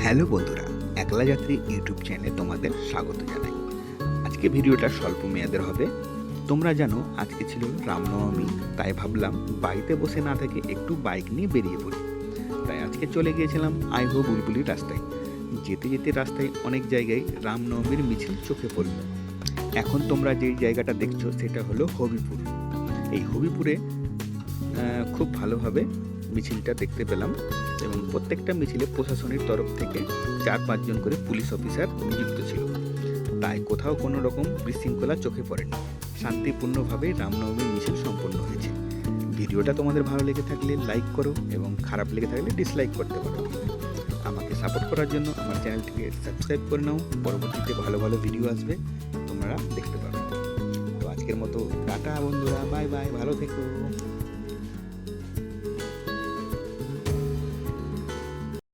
Hello বন্ধুরা, একলা যাত্রী ইউটিউব চ্যানেলে তোমাদের স্বাগত জানাই। আজকে ভিডিওটা স্বল্প মেয়াদের হবে। তোমরা জানো আজকে ছিল রামনবমী, তাই ভাবলাম বাড়িতে বসে না থেকে একটু বাইক নিয়ে বেরিয়ে পড়ি। তাই আজকে চলে গিয়েছিলাম আইহো বুলবুলির রাস্তায়। যেতে যেতে রাস্তায় অনেক জায়গায় রামনবমীর মিছিল চোখে পড়ল। এখন তোমরা যেই জায়গাটা দেখছো সেটা হলো হবিপুর। এই হবিপুরে খুব ভালোভাবে মিছিলটা দেখতে পেলাম এবং প্রত্যেকটা মিছিলে প্রশাসনের তরফ থেকে 4-5 জন করে পুলিশ অফিসার নিযুক্ত ছিল। তাই কোথাও কোনো রকম বিশৃঙ্খলা চোখে পড়েনি। শান্তিপূর্ণভাবে রামনবমীর মিছিল সম্পন্ন হয়েছে। ভিডিওটা তোমাদের ভালো লেগে থাকলে লাইক করো এবং খারাপ লেগে থাকলে ডিসলাইক করতে পারো। আমাকে সাপোর্ট করার জন্য আমার চ্যানেলটিকে সাবস্ক্রাইব করে নাও। পরবর্তীতে ভালো ভালো ভিডিও আসবে, তোমরা দেখতে পারো। তো আজকের মতো টাটা বন্ধুরা, বাই বাই, ভালো থেকো।